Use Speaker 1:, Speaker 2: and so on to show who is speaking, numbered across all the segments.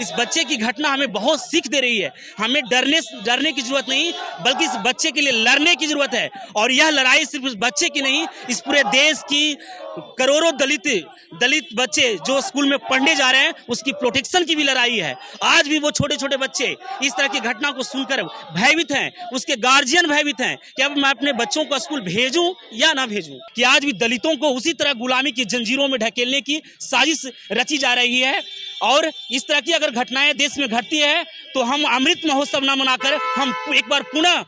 Speaker 1: इस बच्चे की घटना हमें बहुत सीख दे रही है। हमें डरने की जरूरत नहीं, बल्कि इस बच्चे के लिए लड़ने की जरूरत है। और यह लड़ाई सिर्फ उस बच्चे की नहीं, इस पूरे देश की करोड़ों दलित बच्चे जो स्कूल में पढ़ने जा रहे हैं उसकी प्रोटेक्शन की भी लड़ाई है। आज भी वो छोटे छोटे बच्चे इस तरह की घटना को सुनकर भयभीत हैं, उसके गार्जियन भयभीत हैं कि अब मैं अपने बच्चों को स्कूल भेजूं या ना भेजूं। कि आज भी दलितों को उसी तरह गुलामी की जंजीरों में ढकेलने की साजिश रची जा रही है। और इस तरह की अगर घटनाएं देश में घटती है तो हम अमृत महोत्सव न मनाकर हम एक बार पुनः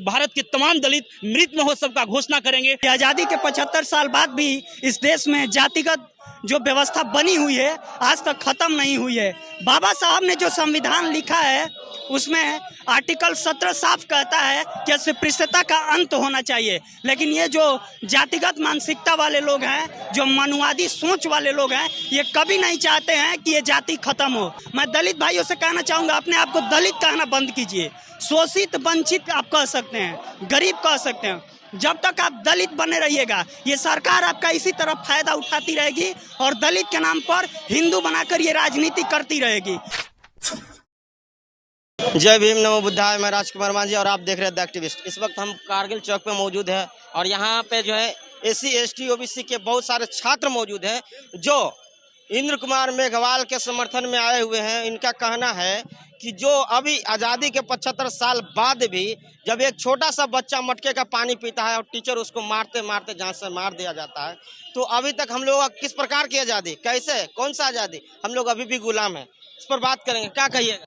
Speaker 1: भारत के तमाम दलित मृत महोत्सव का घोषणा करेंगे।
Speaker 2: आजादी के 75 साल बाद भी इस देश में जातिगत जो व्यवस्था बनी हुई है आज तक खत्म नहीं हुई है। बाबा साहब ने जो संविधान लिखा है उसमें आर्टिकल 17 साफ कहता है कि अस्पृश्यता का अंत होना चाहिए, लेकिन ये जो जातिगत मानसिकता वाले लोग हैं, जो मनुवादी सोच वाले लोग हैं, ये कभी नहीं चाहते हैं कि ये जाति खत्म हो। मैं दलित भाइयों से कहना चाहूँगा, अपने आप को दलित कहना बंद कीजिए। शोषित वंचित आप कह सकते हैं, गरीब कह सकते हैं। जब तक आप दलित बने रहिएगा ये सरकार आपका इसी तरह फायदा उठाती रहेगी और दलित के नाम पर हिंदू बनाकर ये राजनीति करती रहेगी।
Speaker 3: जय भीम, नमो बुद्धाय। मैं राजकुमार मांझी और आप देख रहे हैं द एक्टिविस्ट। इस वक्त हम कारगिल चौक पे मौजूद है और यहाँ पे जो है SC ST OBC के बहुत सारे छात्र मौजूद हैं जो इंद्र कुमार मेघवाल के समर्थन में आए हुए हैं। इनका कहना है कि जो अभी आज़ादी के 75 साल बाद भी जब एक छोटा सा बच्चा मटके का पानी पीता है और टीचर उसको मारते मारते जान से मार दिया जाता है, तो अभी तक हम लोग किस प्रकार की आज़ादी, कैसे, कौन सा आज़ादी, हम लोग अभी भी गुलाम हैं। इस पर बात करेंगे, क्या कहिएगा?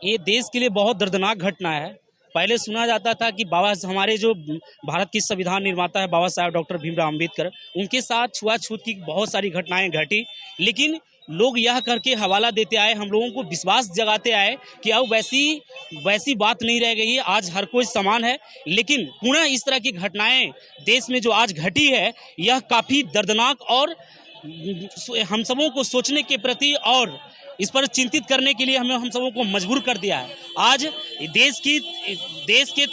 Speaker 1: ये देश के लिए बहुत दर्दनाक घटना है। पहले सुना जाता था कि हमारे जो भारत की संविधान निर्माता है बाबा साहब डॉक्टर भीमराव अम्बेडकर, उनके साथ छुआछूत की बहुत सारी घटनाएं घटी, लेकिन लोग यह करके हवाला देते आए, हम लोगों को विश्वास जगाते आए कि अब वैसी बात नहीं रह गई है, आज हर कोई समान है। लेकिन पुनः इस तरह की घटनाएं देश में जो आज घटी है यह काफ़ी दर्दनाक और हम सबों को सोचने के प्रति और इस पर चिंतित करने के लिए हम सबों को मजबूर कर दिया है। आज देश के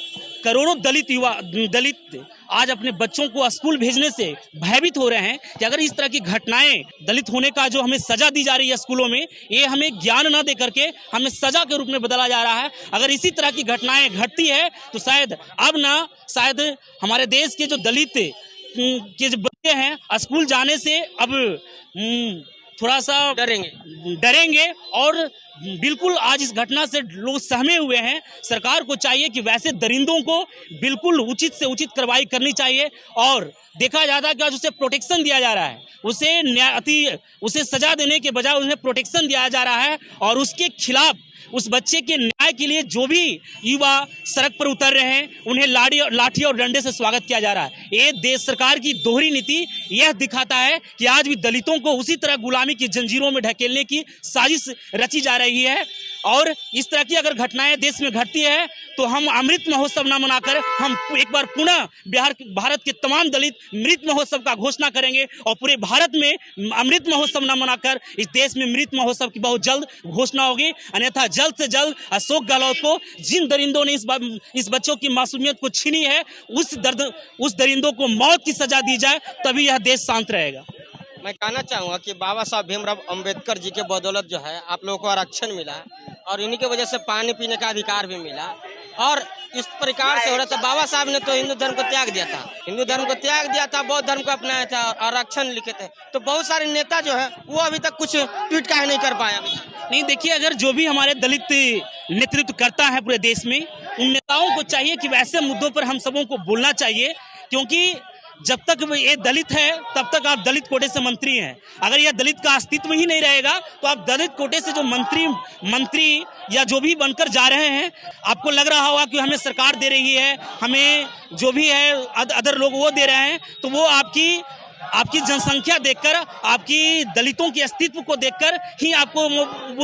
Speaker 1: करोड़ों दलित आज अपने बच्चों को स्कूल भेजने से भयभीत हो रहे हैं कि अगर इस तरह की घटनाएं, दलित होने का जो हमें सजा दी जा रही है स्कूलों में, ये हमें ज्ञान न दे करके हमें सजा के रूप में बदला जा रहा है। अगर इसी तरह की घटनाएं घटती है तो शायद हमारे देश के जो दलित के जो बच्चे हैं स्कूल जाने से अब थोड़ा सा डरेंगे और बिल्कुल आज इस घटना से लोग सहमे हुए हैं। सरकार को चाहिए कि वैसे दरिंदों को बिल्कुल उचित से उचित कार्रवाई करनी चाहिए और देखा जाता है कि आज उसे प्रोटेक्शन दिया जा रहा है, उसे सजा देने के बजाय उन्हें प्रोटेक्शन दिया जा रहा है और उसके खिलाफ उस बच्चे के न्याय के लिए जो भी युवा सड़क पर उतर रहे हैं उन्हें लाठी और डंडे से स्वागत किया जा रहा है। ये देश सरकार की दोहरी नीति यह दिखाता है कि आज भी दलितों को उसी तरह गुलामी की जंजीरों में ढकेलने की साजिश रची जा रही है। और इस तरह की अगर घटनाएं देश में घटती है तो हम अमृत महोत्सव न मनाकर हम एक बार पुनः भारत के तमाम दलित मृत महोत्सव का घोषणा करेंगे और पूरे भारत में अमृत महोत्सव न मनाकर इस देश में मृत महोत्सव की बहुत जल्द घोषणा होगी। अन्यथा जल्द से जल्द अशोक गहलोत को, जिन दरिंदों ने इस बच्चों की मासूमियत को छीनी है, उस दरिंदों को मौत की सजा दी जाए, तभी यह देश शांत रहेगा।
Speaker 3: मैं कहना चाहूँगा कि बाबा साहब भीमराव अम्बेडकर जी के बदौलत जो है आप लोगों को आरक्षण मिला और इन्हीं की वजह से पानी पीने का अधिकार भी मिला और इस प्रकार से हो रहा था। बाबा साहब ने तो हिंदू धर्म को त्याग दिया था, बौद्ध धर्म को अपनाया था और आरक्षण लिखे थे। तो बहुत सारे नेता जो है वो अभी तक कुछ ट्वीट काहे नहीं कर पाया।
Speaker 1: नहीं, देखिए, अगर जो भी हमारे दलित नेतृत्व करता है पूरे देश में, उन नेताओं को चाहिए कि वैसे मुद्दों पर हम सबों को बोलना चाहिए, क्योंकि जब तक ये दलित है तब तक आप दलित कोटे से मंत्री हैं। अगर यह दलित का अस्तित्व ही नहीं रहेगा तो आप दलित कोटे से जो मंत्री या जो भी बनकर जा रहे हैं, आपको लग रहा होगा कि हमें सरकार दे रही है, हमें जो भी है अदर लोग वो दे रहे हैं, तो वो आपकी जनसंख्या देखकर, आपकी दलितों के अस्तित्व को देखकर ही आपको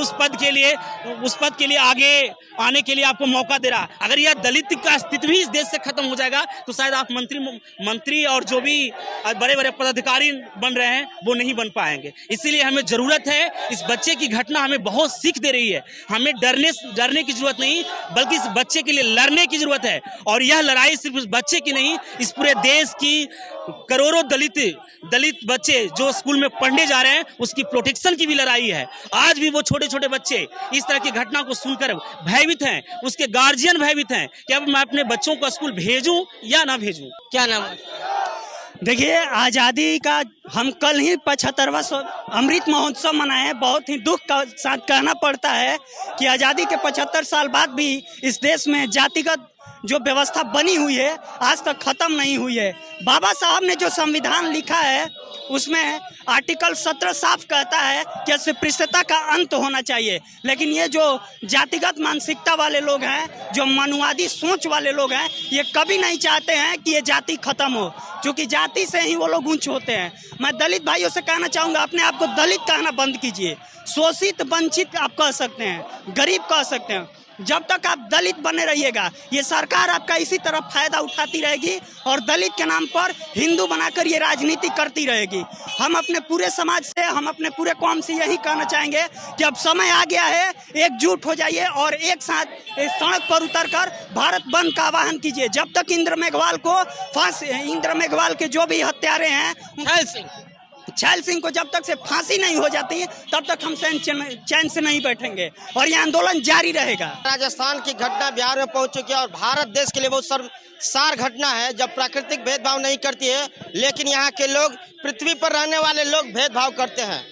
Speaker 1: उस पद के लिए आगे आने के लिए आपको मौका दे रहा है। अगर यह दलित का अस्तित्व ही इस देश से खत्म हो जाएगा तो शायद आप मंत्री और जो भी बड़े बड़े पदाधिकारी बन रहे हैं वो नहीं बन पाएंगे। इसीलिए हमें जरूरत है, इस बच्चे की घटना हमें बहुत सीख दे रही है। हमें डरने की जरूरत नहीं, बल्कि इस बच्चे के लिए लड़ने की जरूरत है। और यह लड़ाई सिर्फ उस बच्चे की नहीं, इस पूरे देश की करोड़ों दलित बच्चे जो स्कूल में पढ़ने जा रहे हैं उसकी प्रोटेक्शन की भी लड़ाई है। आज भी वो छोटे छोटे बच्चे इस तरह की घटना को सुनकर भयभीत हैं, उसके गार्जियन भयभीत हैं कि अब मैं अपने बच्चों को स्कूल भेजूं या ना भेजूं।
Speaker 3: क्या नाम है?
Speaker 2: देखिए, आज़ादी का हम कल ही 75वां अमृत महोत्सव मनाए हैं। बहुत ही दुख का साथ कहना पड़ता है कि आज़ादी के 75 साल बाद भी इस देश में जातिगत जो व्यवस्था बनी हुई है आज तक खत्म नहीं हुई है। बाबा साहब ने जो संविधान लिखा है उसमें आर्टिकल 17 साफ कहता है कि अस्पृश्यता का अंत होना चाहिए, लेकिन ये जो जातिगत मानसिकता वाले लोग हैं, जो मनुवादी सोच वाले लोग हैं, ये कभी नहीं चाहते हैं कि ये जाति खत्म हो, क्योंकि जाति से ही वो लोग ऊंच होते हैं। मैं दलित भाइयों से कहना चाहूँगा, अपने आप को दलित कहना बंद कीजिए। शोषित वंचित आप कह सकते हैं, गरीब कह सकते हैं। जब तक आप दलित बने रहिएगा ये सरकार आपका इसी तरह फायदा उठाती रहेगी और दलित के नाम पर हिंदू बनाकर ये राजनीति करती रहेगी। हम अपने पूरे समाज से, हम अपने पूरे कौम से यही कहना चाहेंगे कि अब समय आ गया है, एकजुट हो जाइए और एक साथ इस सड़क पर उतरकर भारत बंद का आह्वान कीजिए। जब तक इंद्र मेघवाल के जो भी हत्यारे हैं, छैल सिंह को जब तक से फांसी नहीं हो जाती तब तक हम चैन से नहीं बैठेंगे और ये आंदोलन जारी रहेगा।
Speaker 3: राजस्थान की घटना बिहार में पहुंच चुकी है और भारत देश के लिए बहुत शर्मसार घटना है जब प्राकृतिक भेदभाव नहीं करती है, लेकिन यहाँ के लोग, पृथ्वी पर रहने वाले लोग भेदभाव करते हैं।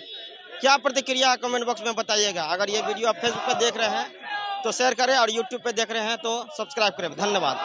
Speaker 3: क्या प्रतिक्रिया कमेंट बॉक्स में बताइएगा। अगर ये वीडियो आप फेसबुक पर देख रहे हैं तो शेयर करें और यूट्यूब पर देख रहे हैं तो सब्सक्राइब करें। धन्यवाद।